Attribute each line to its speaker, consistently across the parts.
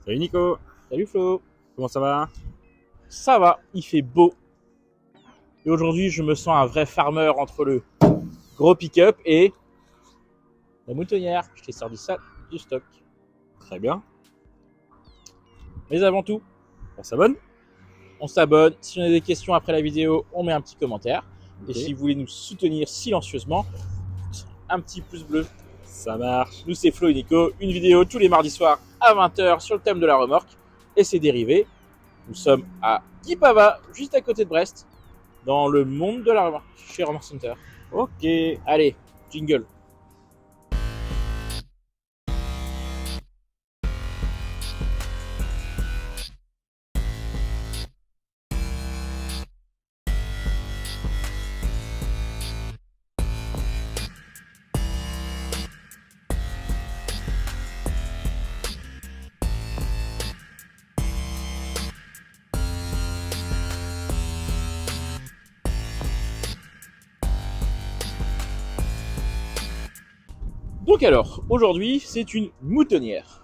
Speaker 1: Salut Nico,
Speaker 2: Salut Flo.
Speaker 1: comment ça va?
Speaker 2: Ça va, il fait beau. Et aujourd'hui, je me sens un vrai farmer entre le gros pick-up et la moutonnière. Je t'ai sorti ça du stock.
Speaker 1: Très bien,
Speaker 2: Mais avant tout,
Speaker 1: on s'abonne?
Speaker 2: on s'abonne. Si on a des questions après la vidéo, on met un petit commentaire. Et
Speaker 1: Ok.
Speaker 2: si vous voulez nous soutenir silencieusement, un petit pouce bleu.
Speaker 1: Ça marche.
Speaker 2: Nous, c'est Flo et Nico. Une vidéo tous les mardis soirs à 20h sur le thème de la remorque et ses dérivés. Nous sommes à Guipava, juste à côté de Brest, dans le monde de la remorque, chez Remorque Center.
Speaker 1: Ok.
Speaker 2: Allez, jingle. Donc alors, aujourd'hui, c'est une moutonnière.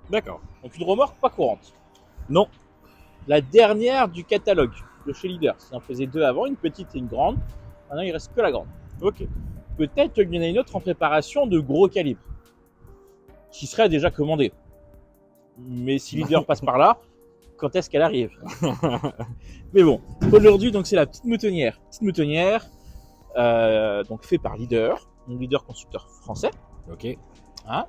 Speaker 1: D'accord.
Speaker 2: Donc une remorque pas courante.
Speaker 1: Non.
Speaker 2: La dernière du catalogue de chez Leader. Il en faisait deux avant, une petite et une grande. Maintenant, il reste que la grande.
Speaker 1: Ok.
Speaker 2: Peut-être qu'il y en a une autre en préparation de gros calibre, qui serait déjà commandée. Mais si Leader passe par là, quand est-ce qu'elle arrive? Mais bon, aujourd'hui, donc c'est la petite moutonnière. Petite moutonnière, donc fait par Leader, un Leader constructeur français.
Speaker 1: Ok.
Speaker 2: Hein.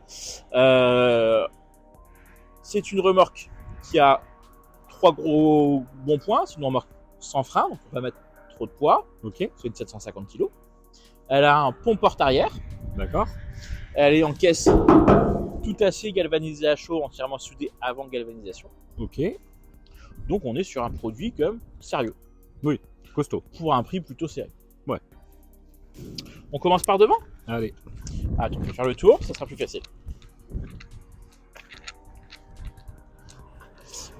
Speaker 2: C'est une remorque qui a trois gros bons points. C'est une remorque sans frein, donc on va mettre trop de poids.
Speaker 1: Ok.
Speaker 2: C'est une 750 kg. Elle a un pont porte arrière.
Speaker 1: D'accord.
Speaker 2: Elle est en caisse tout acier galvanisé à chaud, entièrement soudé avant galvanisation.
Speaker 1: Ok.
Speaker 2: Donc on est sur un produit comme sérieux.
Speaker 1: Oui. Costaud.
Speaker 2: Pour un prix plutôt sérieux.
Speaker 1: Ouais.
Speaker 2: On commence par devant.
Speaker 1: Allez.
Speaker 2: Ah, tu peux faire le tour, ça sera plus facile.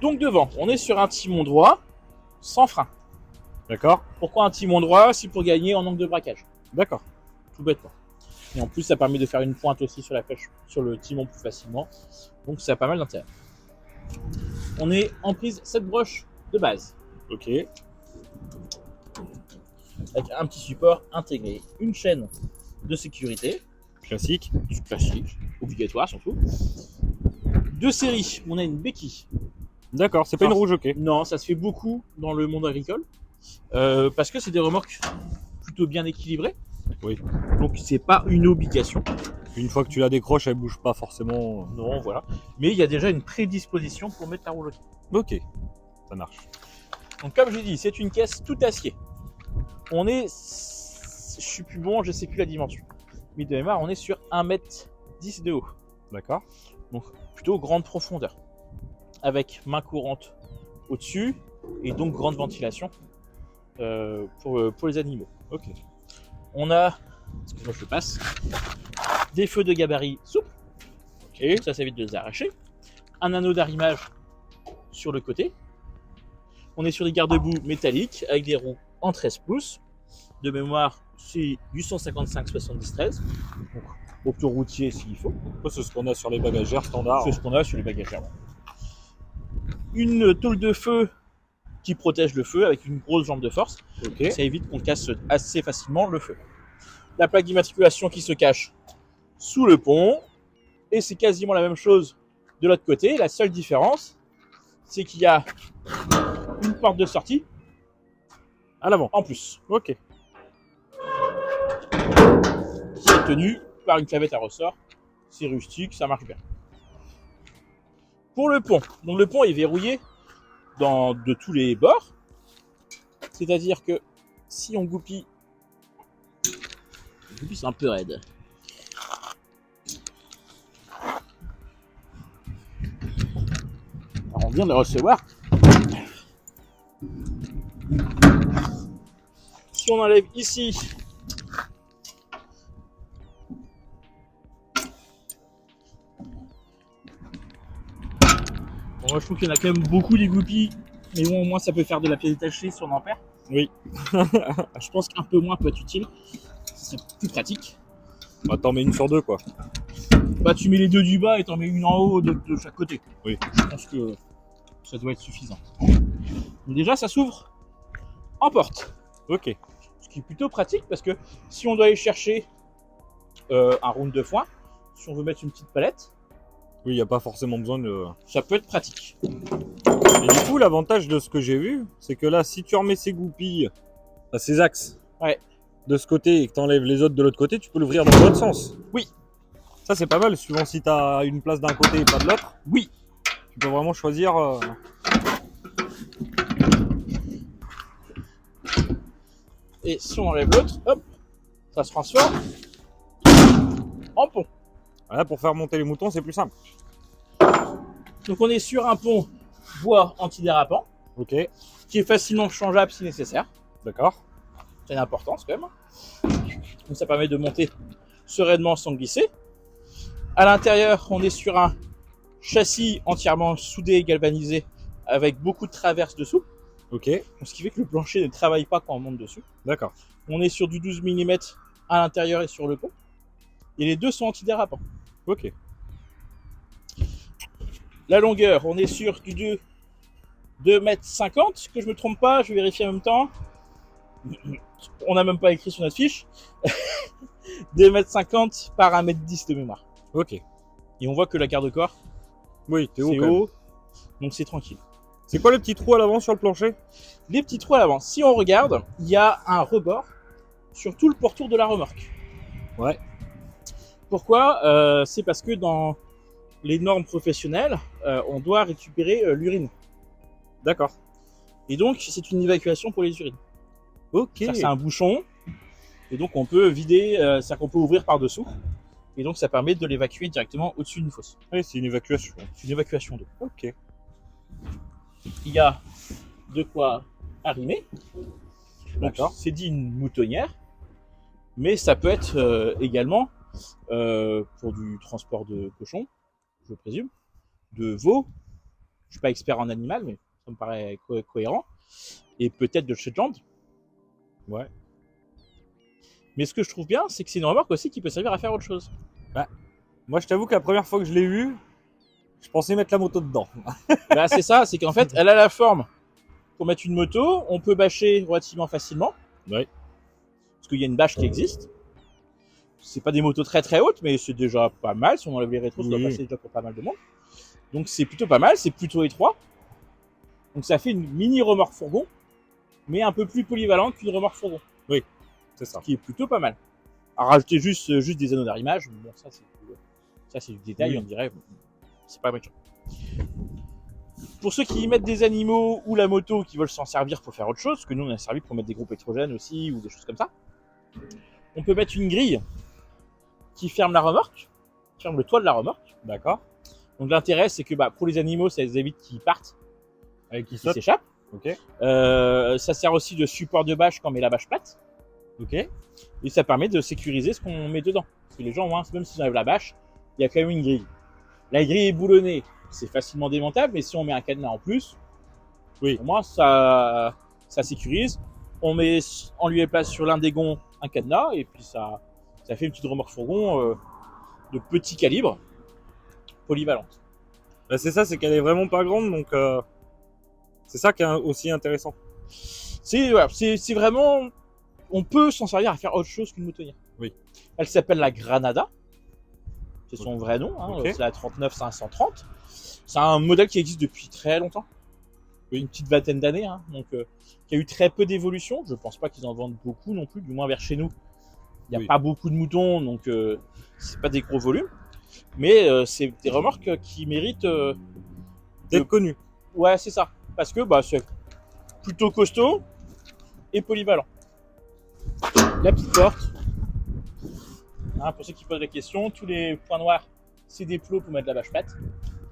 Speaker 2: Donc devant, on est sur un timon droit sans frein.
Speaker 1: D'accord.
Speaker 2: Pourquoi un timon droit? C'est pour gagner en angle de braquage.
Speaker 1: D'accord.
Speaker 2: Tout bêtement. Et en plus, ça permet de faire une pointe aussi sur la flèche, sur le timon plus facilement. Donc ça a pas mal d'intérêt. On est en prise 7 broches de base.
Speaker 1: Ok.
Speaker 2: Avec un petit support intégré. Une chaîne de sécurité.
Speaker 1: Classique.
Speaker 2: Classique. Obligatoire surtout. Deux séries. On a une béquille.
Speaker 1: D'accord. C'est pas une rouge, ok.
Speaker 2: Non, ça se fait beaucoup dans le monde agricole. Parce que c'est des remorques plutôt bien équilibrées.
Speaker 1: Oui.
Speaker 2: Donc c'est pas une obligation.
Speaker 1: Une fois que tu la décroches, elle bouge pas forcément.
Speaker 2: Non, voilà. Mais il y a déjà une prédisposition pour mettre la roulotte.
Speaker 1: Ok. Ça marche.
Speaker 2: Donc comme j'ai dit, c'est une caisse tout acier. On est, je suis plus bon, je sais plus la dimension. Mais de mémoire, on est sur 1m10 de haut.
Speaker 1: D'accord.
Speaker 2: Donc plutôt grande profondeur. Avec main courante au-dessus et donc grande ventilation pour les animaux.
Speaker 1: Ok.
Speaker 2: On a, excuse-moi je passe, des feux de gabarit souples. Ok. Ça évite de les arracher. Un anneau d'arrimage sur le côté. On est sur des garde-boue métalliques avec des roues en 13 pouces. De mémoire, c'est du 155-70-13. Donc, autoroutier s'il faut.
Speaker 1: C'est ce qu'on a sur les bagagères standard.
Speaker 2: C'est ce qu'on a sur les bagagères. Une tôle de feu qui protège le feu avec une grosse jambe de force.
Speaker 1: Ok.
Speaker 2: Ça évite qu'on casse assez facilement le feu. La plaque d'immatriculation qui se cache sous le pont. Et c'est quasiment la même chose de l'autre côté. La seule différence, c'est qu'il y a une porte de sortie
Speaker 1: À l'avant.
Speaker 2: en plus.
Speaker 1: Ok.
Speaker 2: Qui est tenue par une clavette à ressort. C'est rustique, ça marche bien. Pour le pont, donc le pont est verrouillé de tous les bords. C'est-à-dire que si on goupille, c'est un peu raide. Alors on vient de le recevoir. Si on enlève ici, bon, moi je trouve qu'il y en a quand même beaucoup des goupilles, mais bon au moins ça peut faire de la pièce détachée si on en perd.
Speaker 1: Oui.
Speaker 2: Je pense qu'un peu moins peut être utile, ce serait plus pratique.
Speaker 1: Bah, t'en mets une sur deux, quoi.
Speaker 2: Bah, tu mets les deux du bas et t'en mets une en haut de chaque côté.
Speaker 1: Oui.
Speaker 2: Je pense que ça doit être suffisant. Donc déjà, ça s'ouvre en porte.
Speaker 1: Ok.
Speaker 2: Ce qui est plutôt pratique parce que si on doit aller chercher un round de foin, si on veut mettre une petite palette,
Speaker 1: Oui, il n'y a pas forcément besoin de...
Speaker 2: ça peut être pratique.
Speaker 1: Et du coup, l'avantage de ce que j'ai vu, c'est que là, si tu remets ces goupilles, enfin, ces axes,
Speaker 2: Ouais.
Speaker 1: de ce côté et que tu enlèves les autres de l'autre côté, tu peux l'ouvrir dans l'autre sens.
Speaker 2: Oui.
Speaker 1: Ça, c'est pas mal, suivant si tu as une place d'un côté et pas de l'autre.
Speaker 2: Oui.
Speaker 1: Tu peux vraiment choisir...
Speaker 2: Et si on enlève l'autre, hop, ça se transforme en pont.
Speaker 1: Voilà, pour faire monter les moutons, c'est plus simple.
Speaker 2: Donc on est sur un pont bois antidérapant
Speaker 1: Ok,
Speaker 2: qui est facilement changeable si nécessaire.
Speaker 1: d'accord.
Speaker 2: C'est une importance quand même. Donc ça permet de monter sereinement sans glisser. À l'intérieur, on est sur un châssis entièrement soudé et galvanisé avec beaucoup de traverses dessous.
Speaker 1: Ok,
Speaker 2: Ce qui fait que le plancher ne travaille pas quand on monte dessus.
Speaker 1: d'accord.
Speaker 2: On est sur du 12 mm à l'intérieur et sur le pont. Et les deux sont antidérapants.
Speaker 1: Ok,
Speaker 2: La longueur, on est sur du 2,50 m. Que je me trompe pas, je vais vérifier en même temps. On n'a même pas écrit sur notre fiche. 2,50 m par 1,10 m de mémoire.
Speaker 1: ok.
Speaker 2: Et on voit que la garde-corps,
Speaker 1: Oui, t'es haut
Speaker 2: c'est
Speaker 1: quand même.
Speaker 2: haut, donc c'est tranquille.
Speaker 1: C'est quoi le petit trou à l'avant sur le plancher?
Speaker 2: Les petits trous à l'avant, si on regarde, il y a un rebord sur tout le pourtour de la remorque.
Speaker 1: Ouais.
Speaker 2: Pourquoi? C'est parce que dans les normes professionnelles, on doit récupérer l'urine.
Speaker 1: D'accord.
Speaker 2: Et donc, c'est une évacuation pour les urines.
Speaker 1: Ok.
Speaker 2: C'est un bouchon, et donc on peut vider, c'est-à-dire qu'on peut ouvrir par-dessous. Et donc, ça permet de l'évacuer directement au-dessus d'une fosse.
Speaker 1: Oui, c'est une évacuation.
Speaker 2: C'est une évacuation d'eau.
Speaker 1: Ok.
Speaker 2: Il y a de quoi arrimer.
Speaker 1: D'accord.
Speaker 2: C'est dit une moutonnière, mais ça peut être également pour du transport de cochons, je présume, de veaux. Je suis pas expert en animal, mais ça me paraît cohérent. Et peut-être de Shetland.
Speaker 1: Ouais.
Speaker 2: Mais ce que je trouve bien, c'est que c'est une remorque aussi qui peut servir à faire autre chose.
Speaker 1: Moi, je t'avoue que la première fois que je l'ai vue, je pensais mettre la moto dedans.
Speaker 2: Bah, c'est ça, c'est qu'en fait, elle a la forme pour mettre une moto. On peut bâcher relativement facilement.
Speaker 1: Ouais.
Speaker 2: Parce qu'il y a une bâche qui existe. C'est pas des motos très très hautes, mais c'est déjà pas mal. Si on enlève les rétros, ça doit passer déjà pour pas mal de monde. Donc c'est plutôt pas mal, c'est plutôt étroit. Donc ça fait une mini remorque fourgon, mais un peu plus polyvalente qu'une remorque fourgon.
Speaker 1: C'est ça.
Speaker 2: Ce qui est plutôt pas mal. À rajouter juste des anneaux d'arrimage, bon ça c'est du détail,
Speaker 1: Oui.
Speaker 2: on dirait. C'est pas méchant. Pour ceux qui y mettent des animaux ou la moto qui veulent s'en servir pour faire autre chose, parce que nous on a servi pour mettre des groupes électrogènes aussi ou des choses comme ça, on peut mettre une grille qui ferme la remorque, ferme le toit de la remorque.
Speaker 1: D'accord.
Speaker 2: Donc l'intérêt c'est que pour les animaux ça les évite qu'ils partent,
Speaker 1: Avec qui
Speaker 2: qu'ils
Speaker 1: saute.
Speaker 2: s'échappent.
Speaker 1: Ok.
Speaker 2: Ça sert aussi de support de bâche quand on met la bâche plate.
Speaker 1: Ok.
Speaker 2: Et ça permet de sécuriser ce qu'on met dedans. Parce que les gens, même s'ils enlèvent la bâche, il y a quand même une grille. La grille est boulonnée, c'est facilement démontable, mais si on met un cadenas en plus,
Speaker 1: oui.
Speaker 2: pour moi, ça sécurise. On lui place sur l'un des gonds un cadenas, et puis ça fait une petite remorque fourgon de petit calibre, polyvalente.
Speaker 1: Bah, c'est ça, c'est qu'elle est vraiment pas grande, donc c'est ça qui est aussi intéressant.
Speaker 2: C'est vraiment... On peut s'en servir à faire autre chose qu'une moutonnière.
Speaker 1: Oui.
Speaker 2: Elle s'appelle la Granada. C'est son vrai nom. Hein.
Speaker 1: Ok.
Speaker 2: C'est la 39530. C'est un modèle qui existe depuis très longtemps.
Speaker 1: Oui.
Speaker 2: Une petite vingtaine d'années. Hein. Donc, qui a eu très peu d'évolution. Je pense pas qu'ils en vendent beaucoup non plus. Du moins vers chez nous. Il n'y a
Speaker 1: Oui.
Speaker 2: pas beaucoup de moutons. Donc, c'est pas des gros volumes. Mais c'est des remorques qui méritent...
Speaker 1: D'être connu.
Speaker 2: Ouais, c'est ça. Parce que c'est plutôt costaud et polyvalent. La petite porte. Hein, pour ceux qui posent la question, tous les points noirs, c'est des plots pour mettre la bâche plate.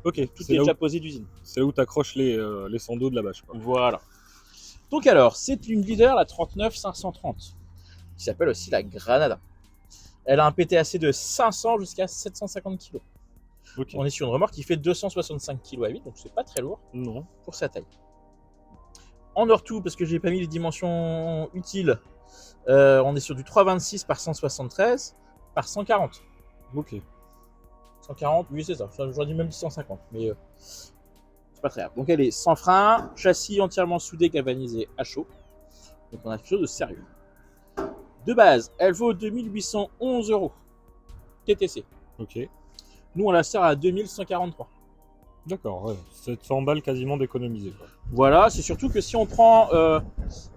Speaker 1: Ok.
Speaker 2: Tout
Speaker 1: C'est
Speaker 2: est
Speaker 1: là,
Speaker 2: déjà posé d'usine.
Speaker 1: c'est là où t'accroches les sandos de la bâche, quoi.
Speaker 2: Voilà. Donc alors, c'est une leader, la 39530, qui s'appelle aussi la Granada. Elle a un PTAC de 500 jusqu'à 750 kg.
Speaker 1: Ok.
Speaker 2: On est sur une remorque qui fait 265 kg à 8, donc c'est pas très lourd
Speaker 1: Non.
Speaker 2: pour sa taille. En hors-tout, parce que j'ai pas mis les dimensions utiles, on est sur du 326 par 173 par 140.
Speaker 1: Ok.
Speaker 2: 140, oui, c'est ça. J'aurais dit même 150, mais c'est pas très grave. Donc elle est sans frein, châssis entièrement soudé, galvanisé à chaud. Donc on a quelque chose de sérieux. De base, elle vaut 2811 euros TTC.
Speaker 1: Ok.
Speaker 2: Nous, on la sert à 2143.
Speaker 1: D'accord, ouais. 700 balles quasiment d'économiser.
Speaker 2: Voilà, c'est surtout que si on prend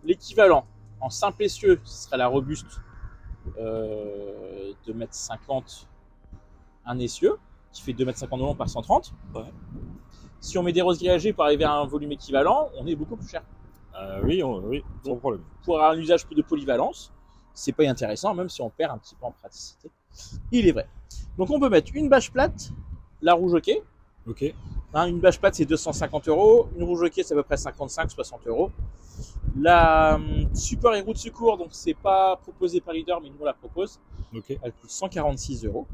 Speaker 2: l'équivalent en simple essieu, ce serait la robuste de 2,50 m un essieu, qui fait 2,50 m de long par 130.
Speaker 1: Ouais.
Speaker 2: Si on met des roses grillagées pour arriver à un volume équivalent, on est beaucoup plus cher.
Speaker 1: Oui, sans problème.
Speaker 2: Pour avoir un usage de polyvalence, c'est pas intéressant, même si on perd un petit peu en praticité. Il est vrai. Donc on peut mettre une bâche plate, la rouge hockey.
Speaker 1: Ok.
Speaker 2: Une bâche plate c'est 250 euros, une rouge hockey c'est à peu près 55-60 euros. La support et roue de secours, donc c'est pas proposé par Leader, mais nous on la propose.
Speaker 1: Ok.
Speaker 2: Elle coûte 146 euros.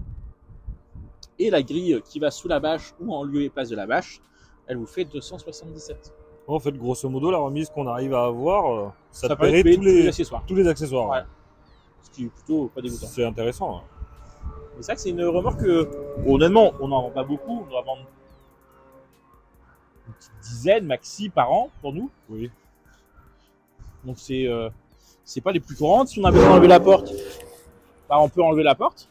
Speaker 2: Et la grille qui va sous la bâche ou en lieu et place de la bâche, elle vous fait 277.
Speaker 1: En fait, grosso modo, la remise qu'on arrive à avoir, ça te
Speaker 2: permet de
Speaker 1: paierait
Speaker 2: payer tous les accessoires.
Speaker 1: tous les accessoires.
Speaker 2: Ouais. Ce qui est plutôt pas dégoûtant.
Speaker 1: C'est intéressant. Hein.
Speaker 2: Mais c'est vrai que c'est une remorque que, honnêtement, on n'en vend pas beaucoup. On doit vendre une petite dizaine maxi par an pour nous.
Speaker 1: Oui.
Speaker 2: Donc c'est pas les plus courantes. Si on a besoin d'enlever la porte, bah on peut enlever la porte.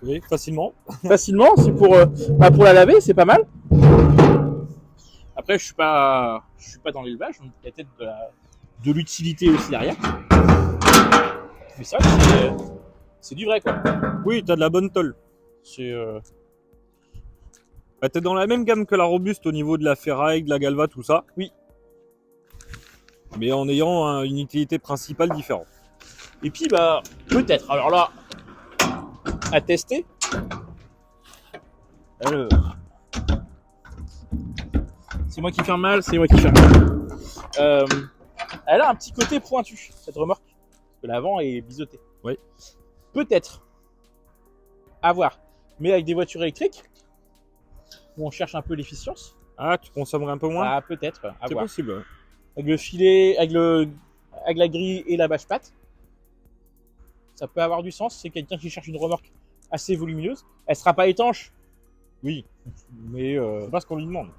Speaker 1: Oui, facilement.
Speaker 2: Facilement, c'est pour la laver, c'est pas mal. Après, je suis pas dans l'élevage, donc il y a peut-être de l'utilité aussi derrière. Mais ça, c'est du vrai quoi.
Speaker 1: Oui, t'as de la bonne tôle.
Speaker 2: C'est
Speaker 1: Bah, t'es dans la même gamme que la robuste au niveau de la ferraille, de la galva, tout ça.
Speaker 2: Oui.
Speaker 1: Mais en ayant une utilité principale différente.
Speaker 2: Et puis bah peut-être. Alors là, à tester. Alors, c'est moi qui ferme mal, c'est moi qui ferme mal. Elle a un petit côté pointu cette remorque, parce que l'avant est biseauté.
Speaker 1: Oui.
Speaker 2: Peut-être. À voir. Mais avec des voitures électriques, où on cherche un peu l'efficience.
Speaker 1: Ah, tu consommerais un peu moins?
Speaker 2: Ah peut-être. À
Speaker 1: C'est
Speaker 2: voir.
Speaker 1: possible. Ouais.
Speaker 2: Avec le filet, avec la grille et la bâche patte. Ça peut avoir du sens. C'est quelqu'un qui cherche une remorque assez volumineuse. Elle sera pas étanche.
Speaker 1: Oui.
Speaker 2: Mais
Speaker 1: C'est pas ce qu'on lui demande.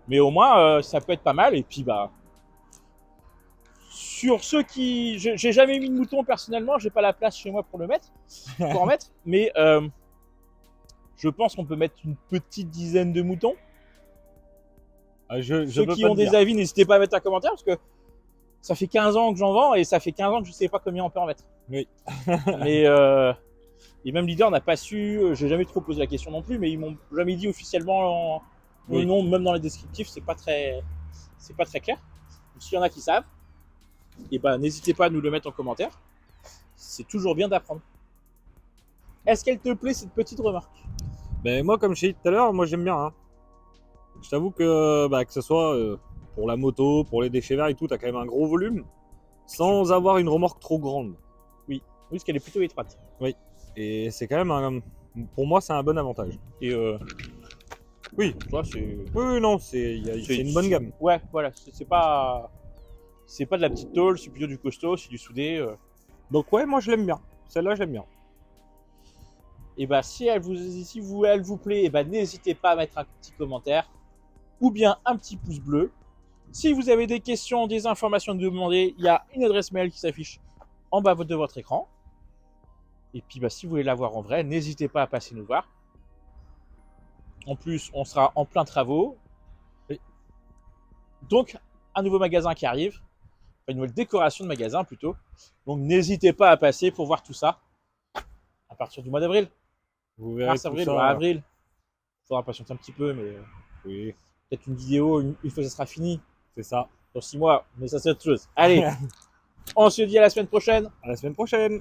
Speaker 2: mais au moins ça peut être pas mal. Et puis bah sur ceux qui, j'ai jamais mis de mouton personnellement. J'ai pas la place chez moi pour le mettre, pour en mettre. Mais je pense qu'on peut mettre une petite dizaine de moutons.
Speaker 1: Ah, je
Speaker 2: Ceux
Speaker 1: peux
Speaker 2: qui
Speaker 1: pas
Speaker 2: ont
Speaker 1: te
Speaker 2: des
Speaker 1: dire.
Speaker 2: avis, n'hésitez pas à mettre un commentaire parce que ça fait 15 ans que j'en vends et ça fait 15 ans que je sais pas combien on peut en mettre.
Speaker 1: Oui.
Speaker 2: Mais et même Leader n'a pas su, j'ai jamais trop posé la question non plus, mais ils m'ont jamais dit officiellement le
Speaker 1: Oui.
Speaker 2: nom, même dans les descriptifs, c'est pas très clair. Donc s'il y en a qui savent, et ben n'hésitez pas à nous le mettre en commentaire. C'est toujours bien d'apprendre. Est-ce qu'elle te plaît cette petite remarque?
Speaker 1: Ben, moi, comme je t'ai dit tout à l'heure, moi j'aime bien. Hein. Je t'avoue que ce soit pour la moto, pour les déchets verts et tout, t'as quand même un gros volume, sans avoir une remorque trop grande.
Speaker 2: Oui, parce qu'elle est plutôt étroite.
Speaker 1: Et c'est quand même, pour moi, c'est un bon avantage.
Speaker 2: Et
Speaker 1: Oui,
Speaker 2: tu vois, c'est
Speaker 1: oui, non, c'est une bonne gamme.
Speaker 2: Ouais, voilà, c'est pas de la petite tôle, c'est plutôt du costaud, c'est du soudé.
Speaker 1: Donc ouais, moi je l'aime bien. Celle-là, je l'aime bien.
Speaker 2: Et bah si elle vous plaît, et bah n'hésitez pas à mettre un petit commentaire ou bien un petit pouce bleu. Si vous avez des questions, des informations à nous demander, il y a une adresse mail qui s'affiche en bas de votre écran. Et puis bah si vous voulez la voir en vrai, n'hésitez pas à passer nous voir. En plus, on sera en plein travaux.
Speaker 1: Oui.
Speaker 2: Donc un nouveau magasin qui arrive, une nouvelle décoration de magasin plutôt. Donc n'hésitez pas à passer pour voir tout ça à partir du mois d'avril.
Speaker 1: Vous verrez
Speaker 2: Mars,
Speaker 1: tout
Speaker 2: avril,
Speaker 1: ça.
Speaker 2: ouais, avril. Faudra patienter un petit peu, mais
Speaker 1: Oui,
Speaker 2: peut-être une vidéo une fois que ça sera fini,
Speaker 1: c'est ça.
Speaker 2: dans 6 mois, mais ça c'est autre chose. Allez, on se dit à la semaine prochaine.
Speaker 1: À la semaine prochaine.